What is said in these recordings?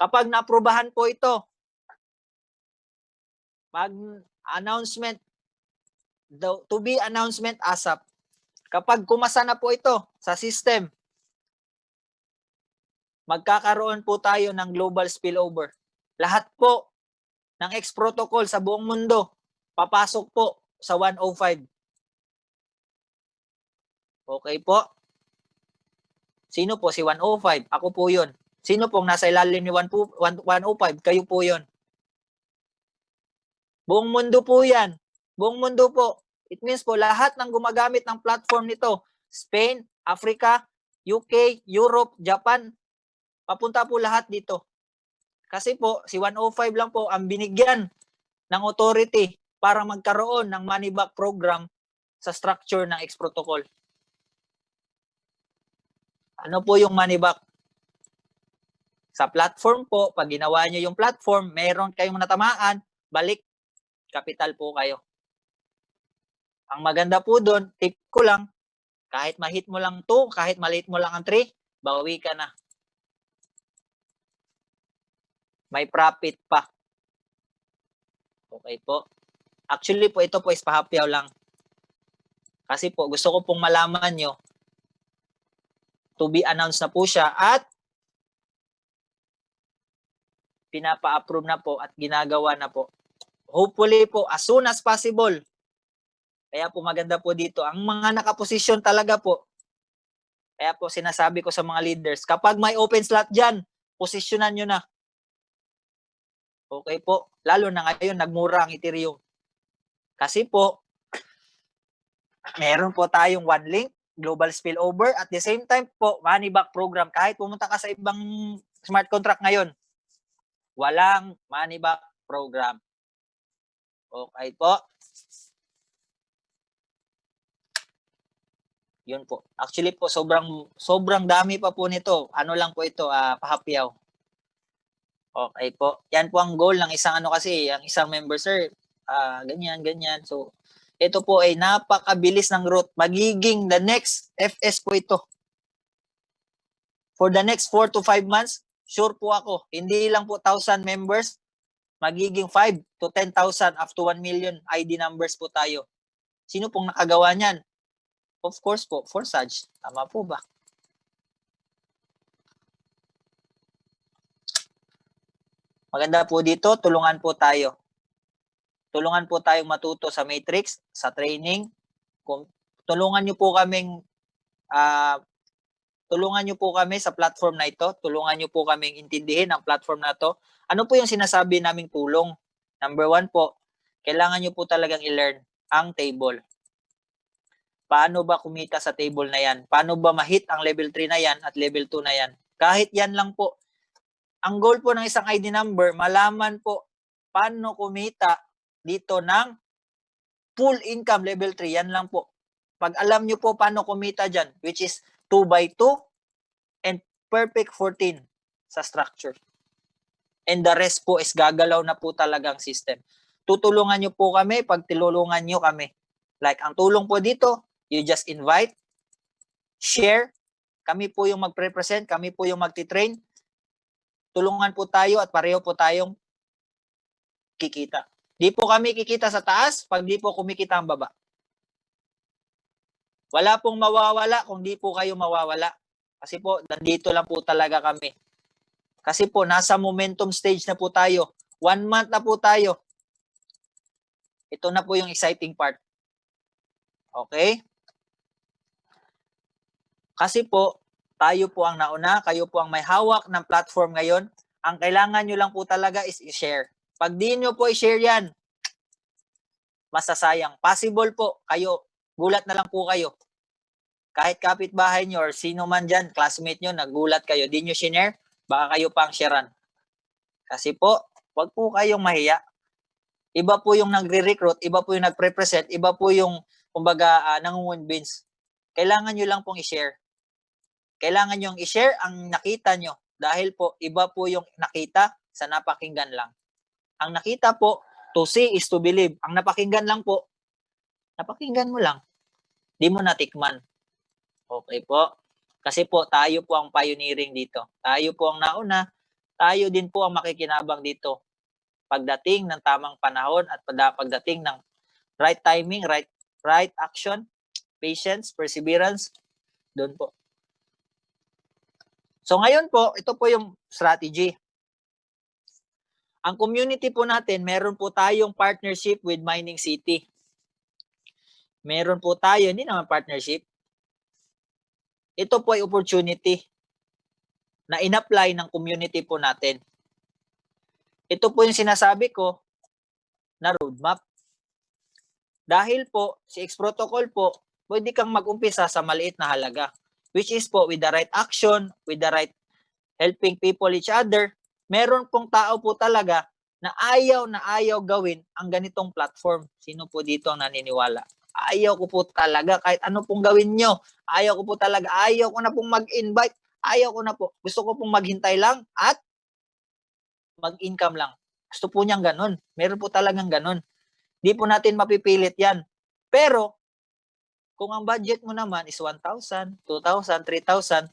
Kapag naaprubahan po ito, announcement, to be announcement ASAP. Kapag kumasa na po ito sa system, magkakaroon po tayo ng global spillover. Lahat po ng X protocol sa buong mundo, papasok po sa 105. Okay po? Sino po si 105? Ako po yun. Sino pong nasa ilalim ni 105? Kayo po yun. Buong mundo po yan. Buong mundo po. It means po lahat ng gumagamit ng platform nito, Spain, Africa, UK, Europe, Japan, papunta po lahat dito. Kasi po, si 105 lang po ang binigyan ng authority para magkaroon ng money back program sa structure ng X protocol. Ano po yung money back? Sa platform po, pag ginawa nyo yung platform, meron kayong natamaan, balik, capital po kayo. Ang maganda po doon, tip ko lang, kahit ma-hit mo lang 2, kahit maliit mo lang ang 3, bawi ka na. May profit pa. Okay po. Actually po, ito po is pahapyaw lang. Kasi po, gusto ko pong malaman nyo, to be announced na po siya at pinapa-approve na po at ginagawa na po. Hopefully po, as soon as possible. Kaya po maganda po dito. Ang mga nakaposisyon talaga po, kaya po sinasabi ko sa mga leaders, kapag may open slot dyan, posisyonan nyo na. Okay po. Lalo na ngayon, nagmura ang Ethereum. Kasi po, meron po tayong one link, global spillover, at the same time po, money back program. Kahit pumunta ka sa ibang smart contract ngayon, walang money back program. Okay po. Yun po. Actually po, sobrang dami pa po nito. Ano lang po ito, pahapyaw. Okay po. Yan po ang goal ng isang kasi, ang isang member, sir. Ganyan. So, ito po ay napakabilis ng growth. Magiging the next FS po ito. For the next 4 to 5 months, sure po ako, hindi lang po 1,000 members, magiging 5 to 10,000 up to 1 million ID numbers po tayo. Sino pong nakagawa niyan? Of course po, Forsage. Tama po ba? Maganda po dito, tulungan po tayo. Tulungan po tayong matuto sa matrix, sa training. Tulungan niyo po kami sa platform na ito. Tulungan niyo po kaming intindihin ang platform na ito. Ano po yung sinasabi naming tulong? Number 1 po, kailangan niyo po talagang i-learn ang table. Paano ba kumita sa table na yan? Paano ba ma-hit ang level 3 na yan at level 2 na yan? Kahit yan lang po. Ang goal po ng isang ID number, malaman po paano kumita dito ng full income level 3. Yan lang po. Pag alam nyo po paano kumita dyan, which is 2x2 and perfect 14 sa structure. And the rest po is gagalaw na po talagang system. Tutulungan nyo po kami pag tilulungan nyo kami. Like ang tulong po dito, you just invite, share, kami po yung magpre-present, kami po yung magti-train, tulungan po tayo at pareho po tayong kikita. Di po kami kikita sa taas pag di po kumikita ang baba. Wala pong mawawala kung di po kayo mawawala. Kasi po, nandito lang po talaga kami. Kasi po, nasa momentum stage na po tayo. 1 month na po tayo. Ito na po yung exciting part. Okay? Kasi po, tayo po ang nauna, kayo po ang may hawak ng platform ngayon. Ang kailangan nyo lang po talaga is i-share. Pag di nyo po i-share yan, masasayang. Possible po, kayo, gulat na lang po kayo. Kahit kapitbahay nyo or sino man dyan, classmate nyo, nagulat kayo, di nyo share, baka kayo pang sharean. Kasi po, wag po kayong mahiya. Iba po yung nagre-recruit, iba po yung nagpre-present, iba po yung, kumbaga, nangungunvince. Kailangan nyo lang pong i-share. Kailangan nyo i-share ang nakita nyo. Dahil po, iba po yung nakita sa napakinggan lang. Ang nakita po, to see is to believe. Ang napakinggan lang po, napakinggan mo lang. Di mo natikman. Okay po. Kasi po, tayo po ang pioneering dito. Tayo po ang nauna. Tayo din po ang makikinabang dito pagdating ng tamang panahon at pagdating ng right timing, right action, patience, perseverance, doon po. So ngayon po, ito po yung strategy. Ang community po natin, meron po tayong partnership with Mining City. Meron po tayo, hindi naman partnership. Ito po ay opportunity na in-apply ng community po natin. Ito po yung sinasabi ko na roadmap. Dahil po, si X Protocol po, pwede kang mag-umpisa sa maliit na halaga. Which is po, with the right action, with the right helping people each other, meron pong tao po talaga na ayaw gawin ang ganitong platform. Sino po dito ang naniniwala? Ayaw ko po talaga, kahit ano pong gawin nyo. Ayaw ko po talaga, ayaw ko na pong mag-invite. Ayaw ko na po. Gusto ko pong maghintay lang at mag-income lang. Gusto po niyang ganun. Meron po talagang ganun. Di po natin mapipilit yan. Pero, kung ang budget mo naman is 1,000, 2,000, 3,000,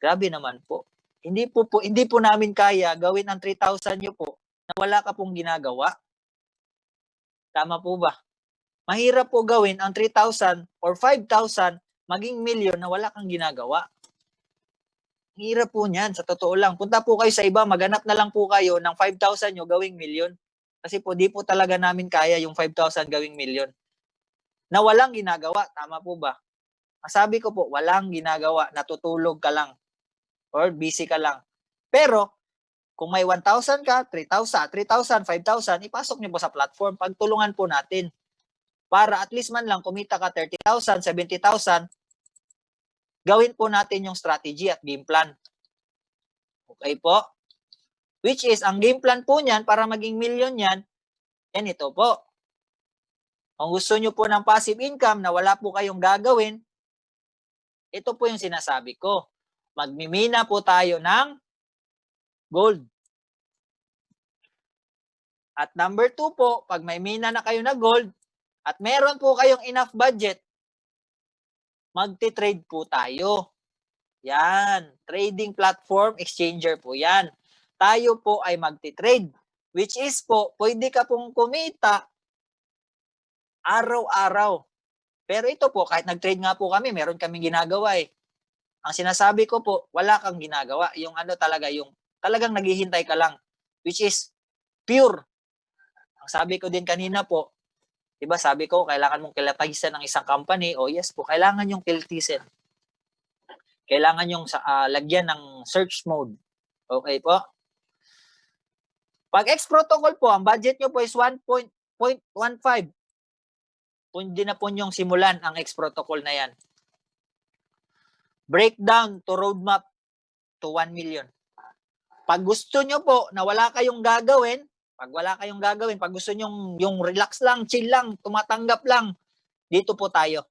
grabe naman po. Hindi po namin kaya gawin ang 3,000 nyo po na wala ka pong ginagawa. Tama po ba? Mahirap po gawin ang 3,000 or 5,000 maging million na wala kang ginagawa. Hirap po niyan, sa totoo lang. Punta po kayo sa iba, maghanap na lang po kayo ng 5,000 nyo gawing million. Kasi po, di po talaga namin kaya yung 5,000 gawing million. Na walang ginagawa, tama po ba? Masabi ko po, walang ginagawa, natutulog ka lang or busy ka lang. Pero, kung may 1,000 ka, 3,000, 3,000, 5,000, ipasok nyo po sa platform. Pagtulungan po natin. Para at least man lang kumita ka 30,000, 70,000, gawin po natin yung strategy at game plan. Okay po? Which is, ang game plan po niyan, para maging million yan, yan ito po. Kung gusto nyo po ng passive income na wala po kayong gagawin, ito po yung sinasabi ko. Magmimina po tayo ng gold. At number 2 po, pag may mina na kayo na gold, at meron po kayong enough budget, magti-trade po tayo. Yan. Trading platform, exchanger po yan. Tayo po ay magti-trade. Which is po, pwede ka pong kumita araw-araw. Pero ito po, kahit nag-trade nga po kami, meron kaming ginagawa eh. Ang sinasabi ko po, wala kang ginagawa. Yung ano talaga, yung talagang naghihintay ka lang. Which is pure. Ang sabi ko din kanina po, diba sabi ko, kailangan mong kilatisin ng isang company. O yes po, kailangan yung kilatisin. Kailangan yung lagyan ng search mode. Okay po? Pag X Protocol po, ang budget nyo po is 1.15. Pwede na po nyong simulan ang X Protocol na yan. Breakdown to roadmap to 1 million. Pag gusto nyo po na wala kayong gagawin, pag gusto nyo yung relax lang, chill lang, tumatanggap lang, dito po tayo.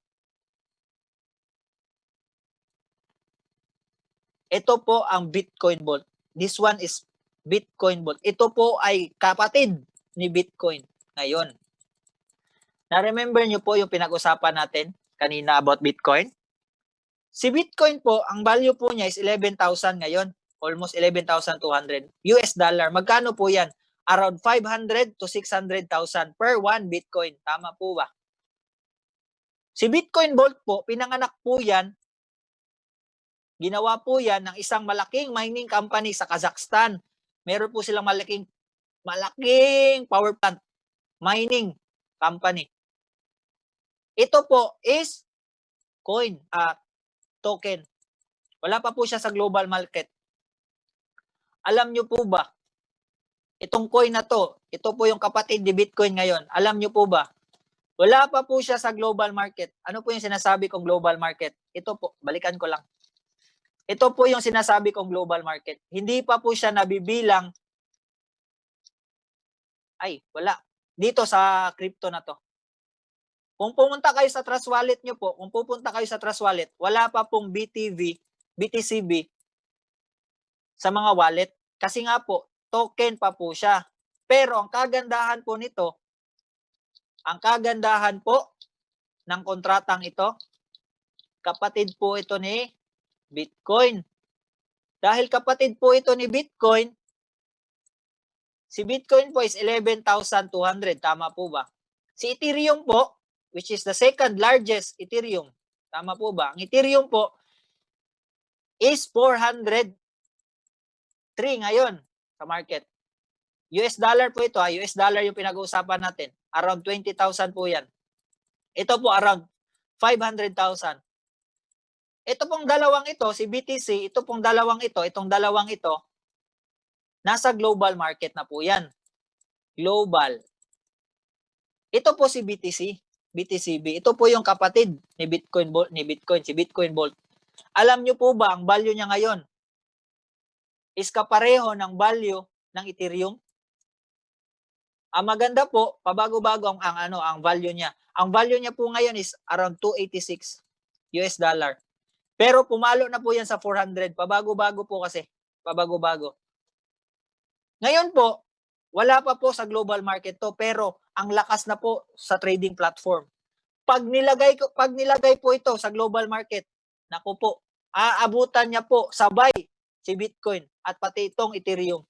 Ito po ang Bitcoin Vault. This one is Bitcoin Vault. Ito po ay kapatid ni Bitcoin ngayon. Na-remember nyo po yung pinag-usapan natin kanina about Bitcoin? Si Bitcoin po, ang value po niya is 11,000 ngayon. Almost 11,200 US dollar. Magkano po yan? Around 500 to 600,000 per 1 Bitcoin. Tama po ba? Si Bitcoin Vault po, pinanganak po yan, ginawa po yan ng isang malaking mining company sa Kazakhstan. Meron po silang malaking power plant, mining company. Ito po is coin, token. Wala pa po siya sa global market. Alam nyo po ba, itong coin na to, ito po yung kapatid ni Bitcoin ngayon. Alam nyo po ba, wala pa po siya sa global market. Ano po yung sinasabi kong global market? Ito po, balikan ko lang. Ito po yung sinasabi kong global market. Hindi pa po siya nabibilang. Ay, wala. Dito sa crypto na to. Kung pumunta kayo sa Trust Wallet nyo po, kung pupunta kayo sa Trust Wallet, wala pa pong BTCB sa mga wallet. Kasi nga po, token pa po siya. Pero ang kagandahan po nito, ng kontratang ito, kapatid po ito ni Bitcoin. Dahil kapatid po ito ni Bitcoin, Si Bitcoin po is 11,200. Tama po ba? Si Ethereum po, which is the second largest Ethereum. Tama po ba? Ang Ethereum po is 403 ngayon sa market. US dollar po ito, US dollar yung pinag-uusapan natin. Around 20,000 po yan. Ito po around 500,000. Ito pong dalawang ito, si BTC, ito pong dalawang ito, itong dalawang ito, nasa global market na po yan. Global. Ito po si BTC, BTCB. Ito po yung kapatid ni Bitcoin, si Bitcoin Vault. Alam nyo po ba, ang value niya ngayon is kapareho ng value ng Ethereum? Ang maganda po, pabago-bago ang value niya. Ang value niya po ngayon is around 286 US dollar. Pero pumalo na po yan sa 400. Pabago-bago po kasi. Pabago-bago. Ngayon po, wala pa po sa global market to, pero ang lakas na po sa trading platform. Pag nilagay po ito sa global market, naku po, aabutan niya po sabay si Bitcoin at pati itong Ethereum.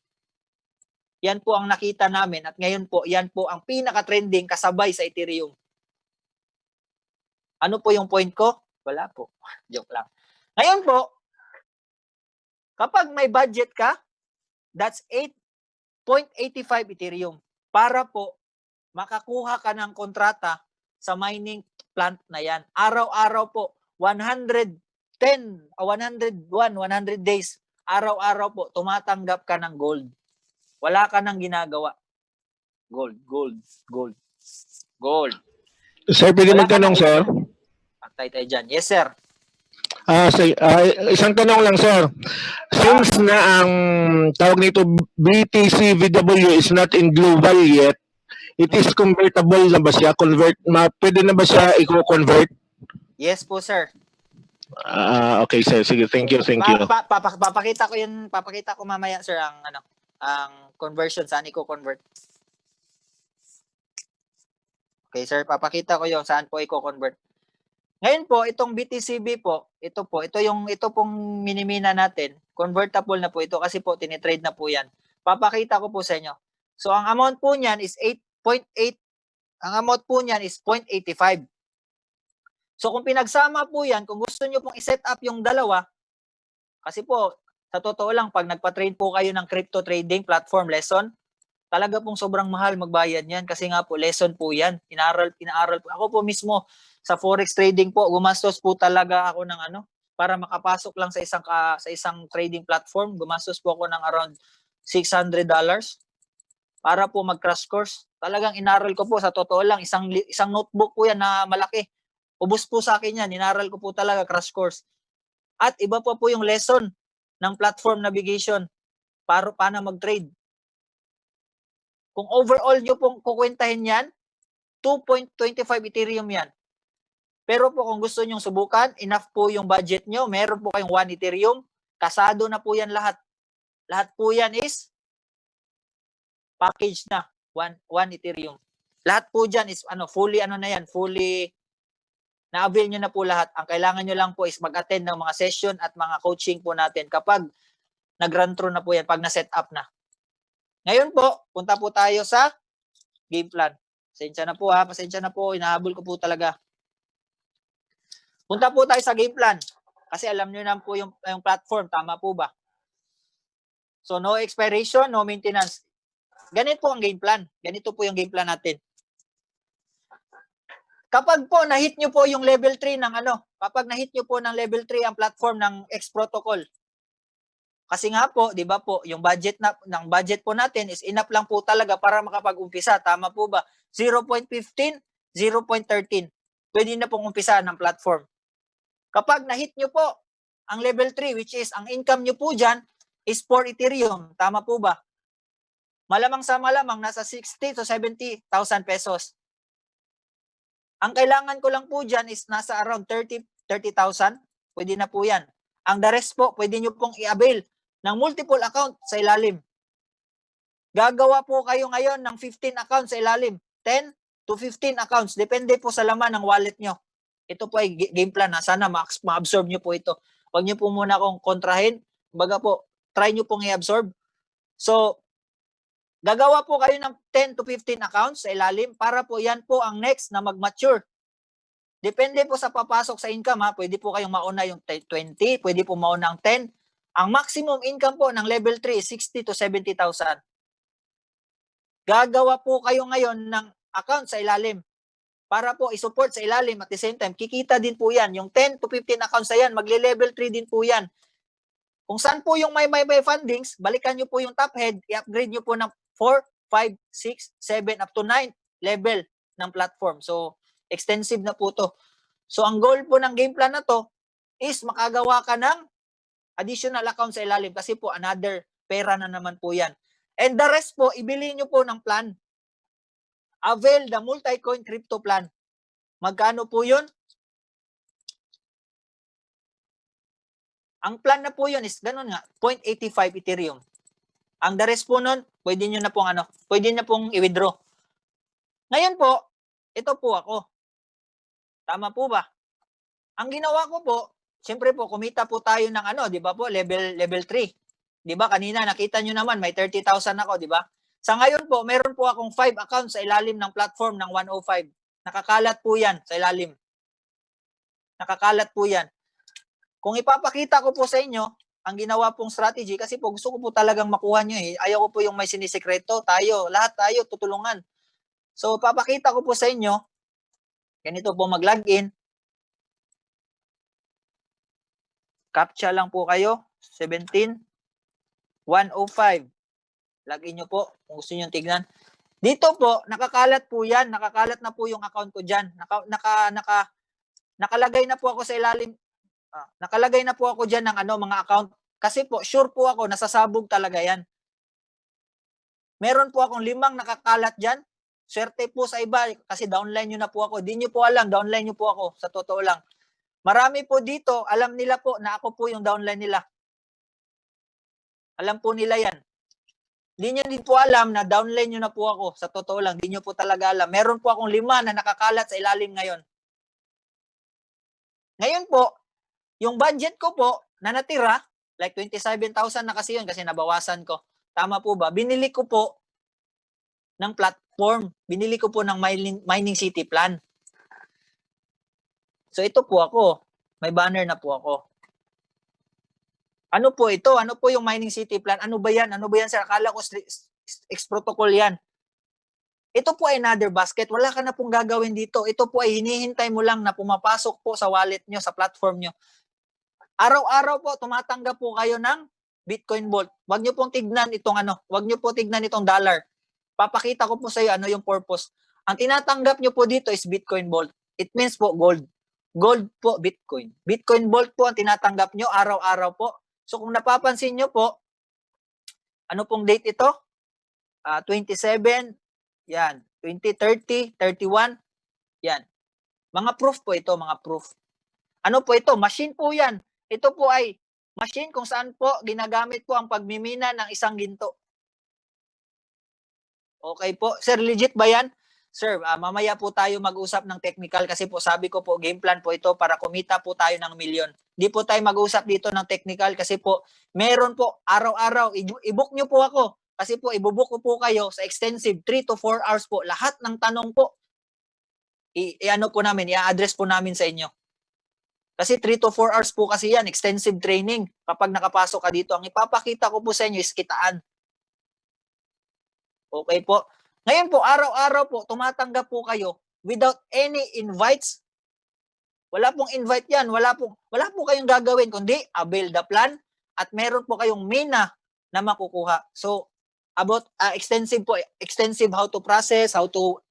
Yan po ang nakita namin at ngayon po, yan po ang pinaka-trending kasabay sa Ethereum. Ano po yung point ko? Wala po. Joke lang. Ngayon po, kapag may budget ka, that's 8.85 Ethereum para po makakuha ka ng kontrata sa mining plant na yan. Araw-araw po, 110 o 101, 100 days, araw-araw po, tumatanggap ka ng gold. Wala ka nang ginagawa. Gold, gold, gold, gold. Sir, pwede magtanong, sir? Patay tayo dyan. Yes, sir. Isang tanong lang, sir. Since na ang tawag nito BTC VW is not in global yet, it is convertible na ba siya? Pwede na ba siya i-convert? Yes po, sir. Okay, sir. Sige, thank you. Papakita ko mamaya, sir, ang conversion, saan i-convert. Okay, sir, papakita ko yung saan po i-convert. Ngayon po, itong BTCB po, ito pong minimina natin, convertible na po ito kasi po tinitrade na po yan. Papakita ko po sa inyo. So, ang amount po niyan is 8.8, ang amount po niyan is 0.85. So, kung pinagsama po yan, kung gusto nyo pong i-set up yung dalawa, kasi po, sa totoo lang, pag nagpa-trade po kayo ng crypto trading platform lesson, talaga pong sobrang mahal magbayad yan kasi nga po, lesson po yan. Inaaral po. Ako po mismo, sa forex trading po, gumastos po talaga ako ng para makapasok lang sa isang trading platform, gumastos po ako ng around $600 para po mag-crash course. Talagang inaral ko po, sa totoo lang, isang notebook po yan na malaki. Ubus po sa akin yan, inaral ko po talaga crash course. At iba po yung lesson ng platform navigation para paano mag-trade. Kung overall nyo pong kukwentahin yan, 2.25 Ethereum yan. Pero po kung gusto nyong subukan, enough po yung budget nyo, meron po kayong 1 Ethereum, kasado na po yan lahat. Lahat po yan is package na, 1 Ethereum. Lahat po dyan is fully na-avail nyo na po lahat. Ang kailangan nyo lang po is mag-attend ng mga session at mga coaching po natin kapag nag-run through na po yan, pag na-set up na. Ngayon po, punta po tayo sa game plan. Pasensya na po, inahabol ko po talaga. Punta po tayo sa game plan. Kasi alam nyo na po yung platform, tama po ba? So, no expiration, no maintenance. Ganito po ang game plan. Ganito po yung game plan natin. Kapag po na-hit nyo po yung level 3 ng kapag na-hit nyo po ng level 3 ang platform ng X protocol. Kasi nga po, 'di ba po, yung budget po natin is enough lang po talaga para makapag-umpisa. Tama po ba? 0.15, 0.13. Pwede na pong umpisa ng platform. Kapag na-hit nyo po ang level 3, which is ang income nyo po dyan is 4 Ethereum. Tama po ba? Malamang sa malamang, nasa 60 to 70,000 pesos. Ang kailangan ko lang po dyan is nasa around 30,000. Pwede na po yan. Ang the rest po, pwede nyo pong i-avail ng multiple account sa ilalim. Gagawa po kayo ngayon ng 15 accounts sa ilalim. 10 to 15 accounts. Depende po sa laman ng wallet nyo. Ito po ay game plan. Sana ma-absorb nyo po ito. Huwag nyo po muna akong kontrahin. Baga po, try nyo pong i-absorb. So, Gagawa po kayo ng 10 to 15 accounts sa ilalim para po yan po ang next na mag-mature. Depende po sa papasok sa income ha. Pwede po kayong mauna yung 20, pwede po mauna ang 10. Ang maximum income po ng level 3 is 60 to 70,000. Gagawa po kayo ngayon ng account sa ilalim para po i-support sa ilalim at the same time, kikita din po yan. Yung 10 to 15 accounts na yan, magle-level 3 din po yan. Kung saan po yung may fundings, balikan nyo po yung top head, i-upgrade nyo po ng 4, 5, 6, 7, up to 9 level ng platform. So, extensive na po to. So, ang goal po ng game plan na to is makagawa ka ng additional account sa ilalim kasi po another pera na naman po yan. And the rest po, ibili nyo po ng plan. Avail the multi-coin crypto plan. Magkano po yun? Ang plan na po yun is ganun nga, 0.85 Ethereum. Ang the rest po nun, pwede nyo na pong i-withdraw. Ngayon po, ito po ako. Tama po ba? Ang ginawa ko po, siyempre po, kumita po tayo ng di ba po, level 3. Di ba, kanina nakita nyo naman, may 30,000 ako, di ba? Sa ngayon po, meron po akong 5 accounts sa ilalim ng platform ng 105. Nakakalat po yan sa ilalim. Nakakalat po yan. Kung ipapakita ko po sa inyo, ang ginawa pong strategy, kasi po gusto ko po talagang makuha nyo eh. Ayaw ko po yung may sinisekreto. Lahat tayo tutulungan. So, papakita ko po sa inyo, ganito po mag-login. Captcha lang po kayo, 17-105. Login nyo po kung gusto nyo tignan. Dito po, nakakalat po yan. Nakakalat na po yung account ko dyan. Nakalagay na po ako sa ilalim. Nakalagay na po ako dyan ng mga account. Kasi po, sure po ako, nasasabog talaga yan. Meron po akong 5 nakakalat dyan. Swerte po sa iba kasi downline nyo na po ako. Di nyo po alam, downline nyo po ako. Sa totoo lang. Marami po dito, alam nila po na ako po yung downline nila. Alam po nila yan. Di nyo din po alam na downline nyo na po ako. Sa totoo lang, di nyo po talaga alam. Meron po akong 5 na nakakalat sa ilalim ngayon. Ngayon po, yung budget ko po na natira, like 27,000 na kasi yun kasi nabawasan ko. Tama po ba? Binili ko po ng platform. Binili ko po ng mining city plan. So ito po ako. May banner na po ako. Ano po ito? Ano po yung mining city plan? Ano ba yan? Ano ba yan sir? Akala ko X protocol yan. Ito po ay another basket. Wala ka na pong gagawin dito. Ito po ay hinihintay mo lang na pumapasok po sa wallet nyo, sa platform nyo. Araw-araw po, tumatanggap po kayo ng Bitcoin Vault. Huwag nyo pong tignan itong huwag nyo po tignan itong dollar. Papakita ko po sa iyo ano yung purpose. Ang tinatanggap nyo po dito is Bitcoin Vault. It means po gold. Gold po, Bitcoin. Bitcoin Vault po ang tinatanggap nyo araw-araw po. So kung napapansin nyo po, ano pong date ito? 27, yan. 20, 30, 31, yan. Mga proof po ito, mga proof. Ano po ito? Machine po yan. Ito po ay machine kung saan po ginagamit po ang pagmimina ng isang ginto. Okay po. Sir, legit ba yan? Sir, mamaya po tayo mag-usap ng technical kasi po sabi ko po game plan po ito para kumita po tayo ng milyon. Di po tayo mag-usap dito ng technical kasi po meron po araw-araw. I-book nyo po ako kasi po ibubook ko po kayo sa extensive 3 to 4 hours po. Lahat ng tanong po i-address po namin sa inyo. Kasi 3 to 4 hours po kasi yan, extensive training. Kapag nakapasok ka dito, ang ipapakita ko po sa inyo is kitaan. Okay po. Ngayon po, araw-araw po, tumatanggap po kayo without any invites. Wala pong invite yan. Wala po kayong gagawin, kundi avail the plan at meron po kayong mina na makukuha. So, about extensive how to process, how to,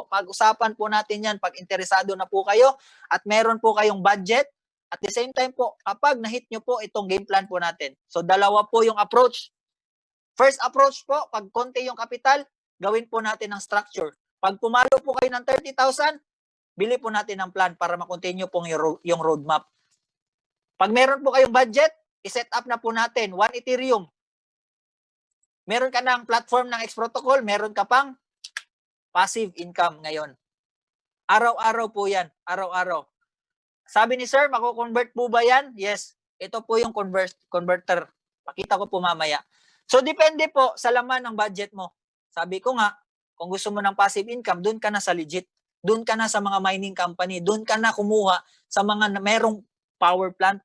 pag-usapan po natin yan pag interesado na po kayo at meron po kayong budget. At the same time po, kapag na-hit nyo po itong game plan po natin. So, dalawa po yung approach. First approach po, pag konti yung kapital, gawin po natin ng structure. Pag pumalo po kayo ng 30,000, bili po natin ng plan para makontinue po yung roadmap. Pag meron po kayong budget, i-set up na po natin 1 Ethereum. Meron ka ng platform ng X protocol, meron ka pang passive income ngayon. Araw-araw po yan. Araw-araw. Sabi ni sir, mako-convert po ba yan? Yes. Ito po yung converter. Pakita ko po mamaya. So, depende po sa laman ng budget mo. Sabi ko nga, kung gusto mo ng passive income, doon ka na sa legit. Doon ka na sa mga mining company. Doon ka na kumuha sa mga merong power plant.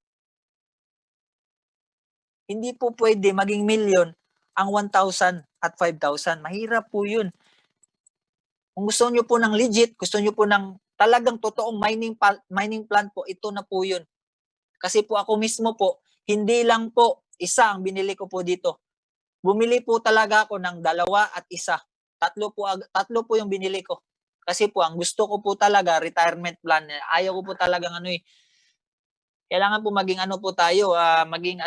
Hindi po pwede maging million ang 1,000 at 5,000. Mahirap po yun. Kung gusto nyo po ng legit, gusto nyo po ng talagang totoong mining plant po, ito na po yun. Kasi po ako mismo po, hindi lang po isa ang binili ko po dito. Bumili po talaga ako ng 2 at 1. Tatlo po yung binili ko. Kasi po ang gusto ko po talaga retirement plan. Ayaw ko po talagang kailangan po maging po tayo, maging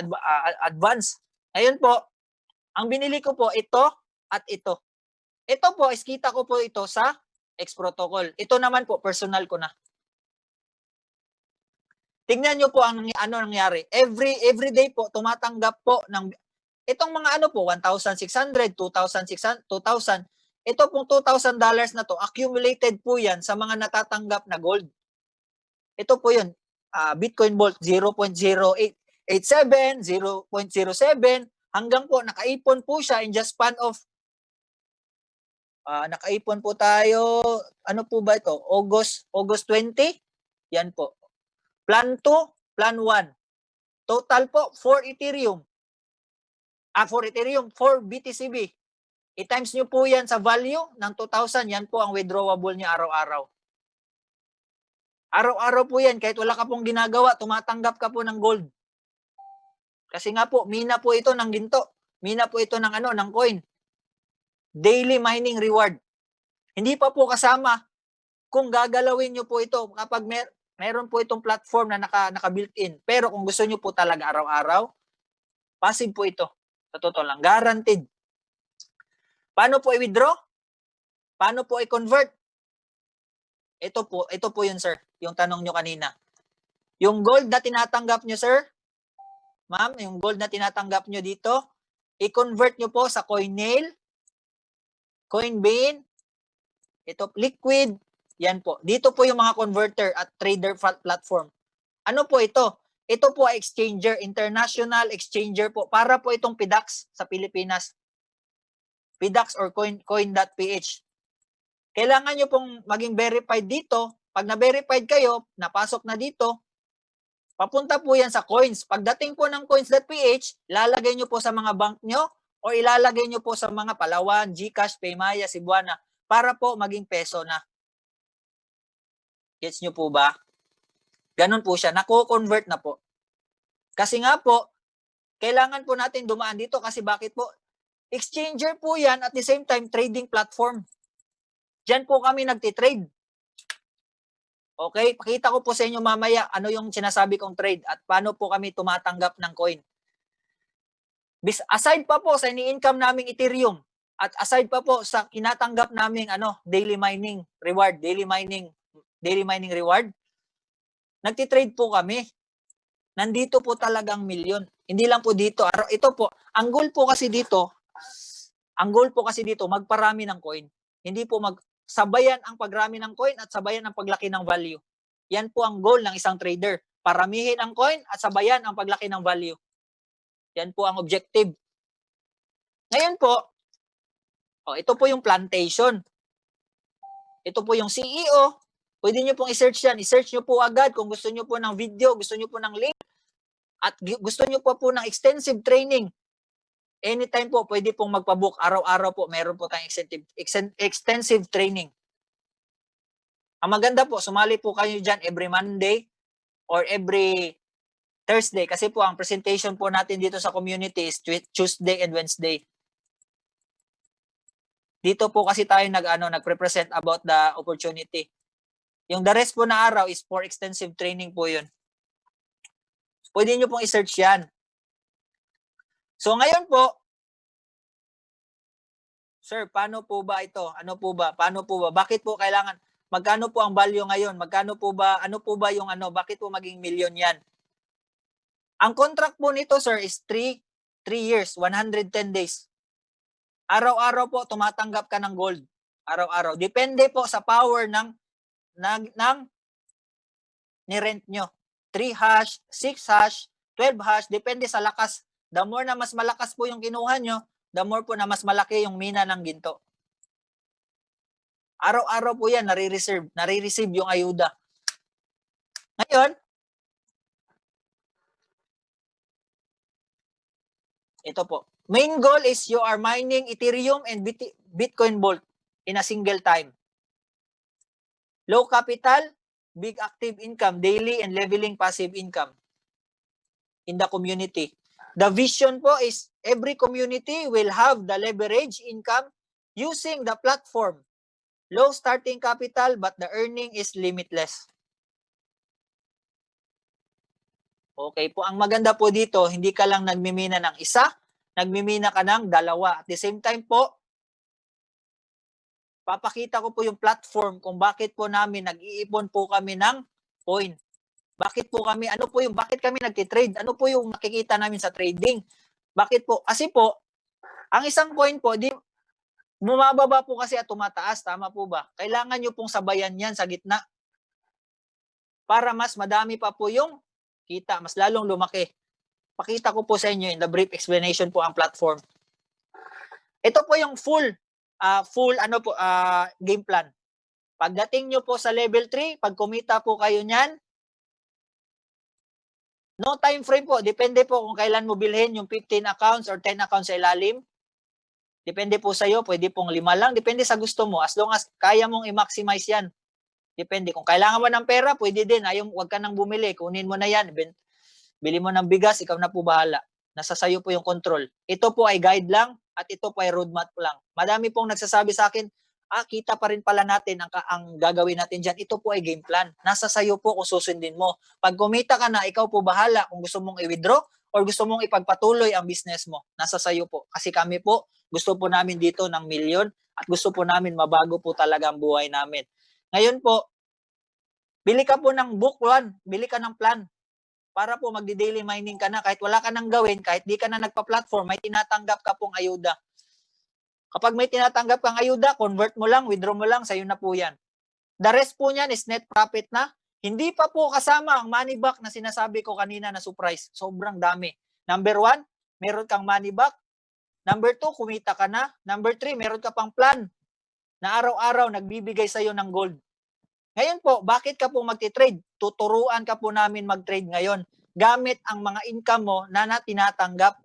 advance. Ngayon po, ang binili ko po ito at ito. Ito po, kita ko po ito sa X protocol. Ito naman po, personal ko na. Tingnan nyo po ang nangyari. Every day po, tumatanggap po ng itong mga po, 1,600, 2,600, 2,000. Ito pong $2,000 na to, accumulated po yan sa mga natatanggap na gold. Ito po yun. Bitcoin Vault 0.0887, 0.07, hanggang po nakaipon po siya in just span of nakaipon po tayo, ano po ba ito? August 20? Yan po. Plan 2, Plan 1. Total po, 4 Ethereum. 4 Ethereum, 4 BTCB. I-times nyo po yan sa value ng 2,000. Yan po ang withdrawable niya araw-araw. Araw-araw po yan. Kahit wala ka pong ginagawa, tumatanggap ka po ng gold. Kasi nga po, mina po ito ng ginto. Mina po ito ng ng coin. Daily mining reward. Hindi pa po kasama kung gagalawin nyo po ito kapag meron po itong platform na naka-built-in. Pero kung gusto nyo po talaga araw-araw, passive po ito. Sa totoo lang, guaranteed. Paano po i-withdraw? Paano po i-convert? Ito po yun, sir. Yung tanong nyo kanina. Yung gold na tinatanggap nyo, sir, ma'am, yung gold na tinatanggap nyo dito, i-convert nyo po sa Coinail, Coinbase, ito, Liquid, yan po. Dito po yung mga converter at trader platform. Ano po ito? Ito po ay exchanger, international exchanger po. Para po itong PDAX sa Pilipinas. PDAX or coin.ph. Kailangan nyo pong maging verified dito. Pag na-verified kayo, napasok na dito, papunta po yan sa coins. Pagdating po ng coins.ph, lalagay nyo po sa mga bank nyo o ilalagay nyo po sa mga Palawan, GCash, Paymaya, Cebuana para po maging peso na. Gets nyo po ba? Ganun po siya. Nako-convert na po. Kasi nga po, kailangan po natin dumaan dito kasi bakit po? Exchanger po yan at the same time trading platform. Diyan po kami nagtitrade. Okay? Pakita ko po sa inyo mamaya ano yung sinasabi kong trade at paano po kami tumatanggap ng coin. Aside pa po sa ini-income naming Ethereum at aside pa po sa kinatanggap naming daily mining reward, daily mining reward, nagtitrade po kami. Nandito po talagang milyon. Hindi lang po dito. Ito po, ang goal po kasi dito, magparami ng coin. Hindi po sabayan ang pagrami ng coin at sabayan ang paglaki ng value. Yan po ang goal ng isang trader. Paramihin ang coin at sabayan ang paglaki ng value. Yan po ang objective. Ngayon po, ito po yung plantation. Ito po yung CEO. Pwede nyo pong i-search yan. I-search nyo po agad kung gusto nyo po ng video, gusto nyo po ng link, at gusto nyo po ng extensive training. Anytime po, pwede pong magpabook. Araw-araw po, meron po tayong extensive training. Ang maganda po, sumali po kayo dyan every Monday or every Thursday. Kasi po, ang presentation po natin dito sa community is Tuesday and Wednesday. Dito po kasi tayo nagre-present about the opportunity. Yung the rest po na araw is for extensive training po yun. Pwede nyo pong i-search yan. So ngayon po, sir, paano po ba ito? Paano po ba? Bakit po kailangan? Magkano po ang value ngayon? Magkano po ba? Ano po ba yung bakit po maging million yan? Ang contract po nito, sir, is 3 years, 110 days. Araw-araw po tumatanggap ka ng gold. Araw-araw. Depende po sa power ng ni-rent nyo. 3 hash, 6 hash, 12 hash, depende sa lakas. The more na mas malakas po yung kinuha nyo, the more po na mas malaki yung mina ng ginto. Araw-araw po yan, nare-receive yung ayuda. Ngayon, ito po. Main goal is you are mining Ethereum and Bitcoin Vault in a single time. Low capital, big active income, daily and leveling passive income in the community. The vision po is every community will have the leverage income using the platform. Low starting capital but the earning is limitless. Okay po, ang maganda po dito, hindi ka lang nagmimina ng isa, nagmimina ka ng dalawa. At the same time po, papakita ko po yung platform kung bakit po namin nag-iipon po kami ng coin. Bakit po kami, bakit kami nagtitrade? Ano po yung nakikita namin sa trading? Bakit po? Kasi po, ang isang coin po, bumababa po kasi at tumataas. Tama po ba? Kailangan nyo pong sabayan yan sa gitna. Para mas madami pa po yung kita, mas lalong lumaki. Pakita ko po sa inyo in the brief explanation po ang platform. Ito po yung full game plan. Pagdating nyo po sa level 3, pag kumita po kayo niyan, no time frame po. Depende po kung kailan mo bilhin yung 15 accounts or 10 accounts sa ilalim. Depende po sa iyo. Pwede pong 5 lang. Depende sa gusto mo. As long as kaya mong i-maximize yan. Depende. Kung kailangan mo ng pera, pwede din. Huwag ka nang bumili. Kunin mo na yan. Bili mo ng bigas, ikaw na po bahala. Nasa sayo po yung control. Ito po ay guide lang at ito po ay roadmap lang. Madami pong nagsasabi sa akin, kita pa rin pala natin ang gagawin natin dyan. Ito po ay game plan. Nasa sayo po kung susundin mo. Pag kumita ka na, ikaw po bahala kung gusto mong i-withdraw or gusto mong ipagpatuloy ang business mo. Nasa sayo po. Kasi kami po, gusto po namin dito ng milyon at gusto po namin mabago po talaga ang buhay namin. Ngayon po, bili ka po ng book 1, bili ka ng plan. Para po magdi-daily mining ka na, kahit wala ka nang gawin, kahit di ka na nagpa-platform, may tinatanggap ka pong ayuda. Kapag may tinatanggap kang ayuda, convert mo lang, withdraw mo lang, sayo na po yan. The rest po niyan is net profit na. Hindi pa po kasama ang money back na sinasabi ko kanina na surprise. Sobrang dami. Number 1, meron kang money back. Number 2, kumita ka na. Number 3, meron ka pang plan na araw-araw nagbibigay sa'yo ng gold. Ngayon po, bakit ka po magti-trade? Tuturuan ka po namin mag-trade ngayon. Gamit ang mga income mo na tinatanggap.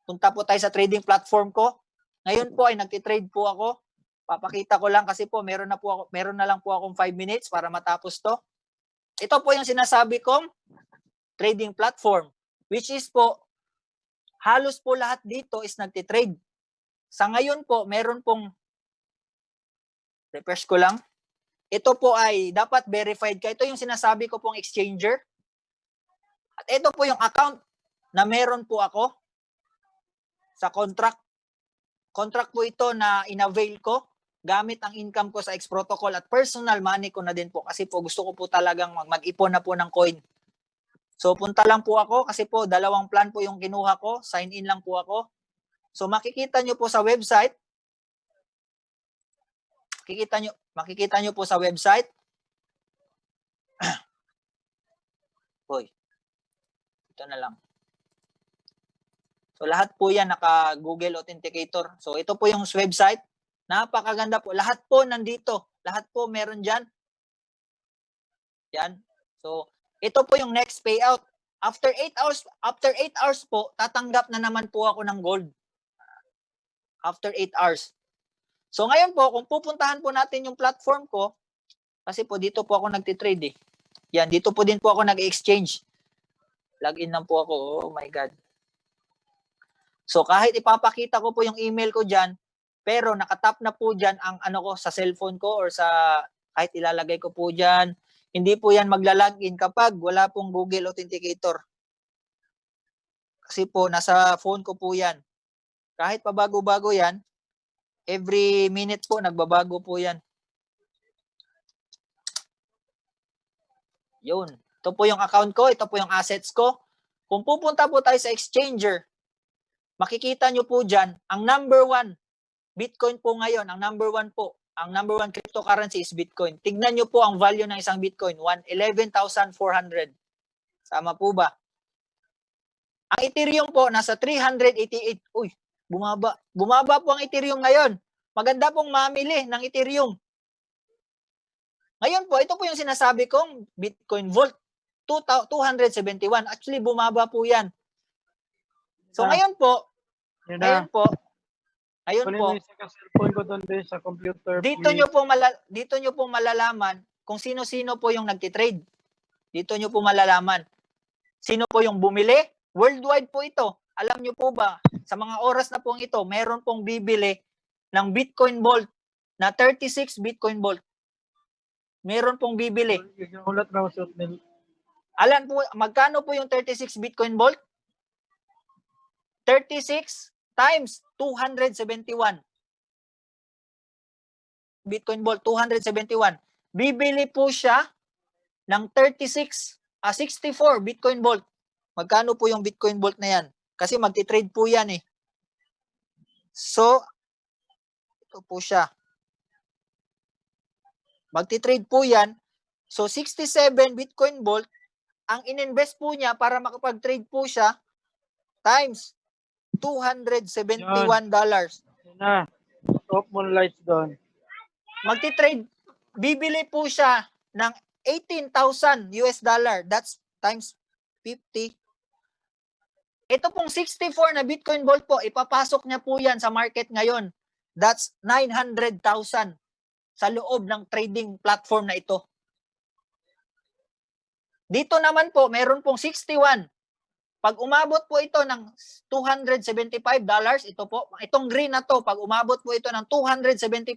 Punta po tayo sa trading platform ko. Ngayon po ay nagti-trade po ako. Papakita ko lang kasi po meron na lang po akong 5 minutes para matapos to. Ito po yung sinasabi kong trading platform, which is po halos po lahat dito is nagti-trade. Sa ngayon po, meron pong refresh ko lang. Ito po ay dapat verified ka. Ito yung sinasabi ko pong exchanger. At ito po yung account na meron po ako sa contract. Contract po ito na in-avail ko gamit ang income ko sa X Protocol at personal money ko na din po kasi po gusto ko po talagang mag-ipon na po ng coin. So punta lang po ako kasi po 2 plan po yung kinuha ko. Sign in lang po ako. So makikita nyo po sa website. Makikita nyo po sa website. Hoy. Ito na lang. So lahat po yan naka-Google Authenticator. So ito po yung website. Napakaganda po. Lahat po nandito. Lahat po meron dyan. Yan. So ito po yung next payout. After 8 hours po, tatanggap na naman po ako ng gold. After 8 hours. So ngayon po, kung pupuntahan po natin yung platform ko, kasi po dito po ako nagtitrade eh. Yan, dito po din po ako nag-exchange. Login lang po ako. Oh my God. So kahit ipapakita ko po yung email ko dyan, pero nakatap na po dyan ang ko sa cellphone ko or sa kahit ilalagay ko po dyan, hindi po yan magla-login kapag wala pong Google Authenticator. Kasi po nasa phone ko po yan. Kahit pabago-bago yan, every minute po nagbabago po yan. Yun. Ito po yung account ko, ito po yung assets ko. Kung pupunta po tayo sa exchanger, makikita nyo po dyan, ang number 1, Bitcoin po ngayon, ang number 1 po, ang number 1 cryptocurrency is Bitcoin. Tignan nyo po ang value ng isang Bitcoin, 11,400. Sama po ba? Ang Ethereum po, nasa 388. Uy, bumaba. Bumaba po ang Ethereum ngayon. Maganda pong mamili ng Ethereum. Ngayon po, ito po yung sinasabi kong Bitcoin Vault, 271. Actually, bumaba po yan. So ngayon po, Yun na. ngayon Kunin po, mo yung sa cellphone ko doon din sa computer. dito please. nyo po malalaman kung sino-sino po yung nagtitrade. Dito nyo po malalaman. Sino po yung bumili? Worldwide po ito. Alam nyo po ba, sa mga oras na pong ito, meron pong bibili ng Bitcoin Vault na 36 Bitcoin Vault. Meron pong bibili. Yung ulat na usot nil. Alam po, magkano po yung 36 Bitcoin Vault? 36 times 271. Bitcoin Vault, 271. Bibili po siya ng 64 Bitcoin Vault. Magkano po yung Bitcoin Vault na yan? Kasi magti-trade po yan eh. So, ito po siya. Magti-trade po yan. So, 67 Bitcoin Vault, ang ininvest po niya para makapag-trade po siya times $271. Yun na. Off mo yung lights doon. Magti-trade, bibili po siya ng $18,000 US. That's times 50. Ito pong 64 na Bitcoin Vault po, ipapasok niya po yan sa market ngayon. That's 900,000 sa loob ng trading platform na ito. Dito naman po, meron pong 61. Pag umabot po ito ng $275, ito po, itong green na to, pag umabot po ito ng 275,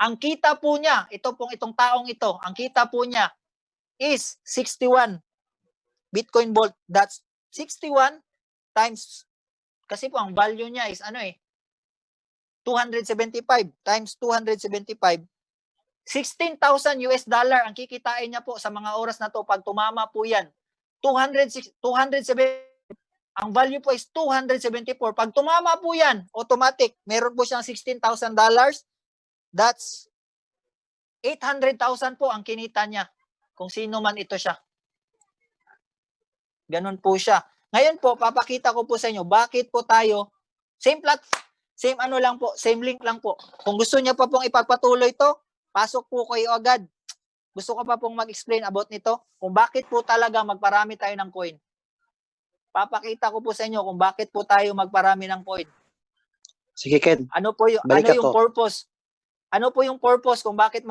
ang kita po niya, itong taong ito, ang kita po niya is 61 Bitcoin Vault. That's 61 times, kasi po ang value niya is 275 times 275, $16,000 US ang kikitain niya po sa mga oras na to pag tumama po yan. 270, ang value po is 274. Pag tumama po yan, automatic, meron po siyang $16,000. That's 800,000 po ang kinita niya. Kung sino man ito siya. Ganun po siya. Ngayon po, papakita ko po sa inyo, bakit po tayo, same link lang po. Kung gusto niya pa pong ipagpatuloy to, pasok po kayo agad. Gusto ko pa pong mag-explain about nito, kung bakit po talaga magparami tayo ng coin. Papakita ko po sa inyo kung bakit po tayo magparami ng coin. Sige, Ken. Ano po yung Balik ako. purpose? Ano po yung purpose kung bakit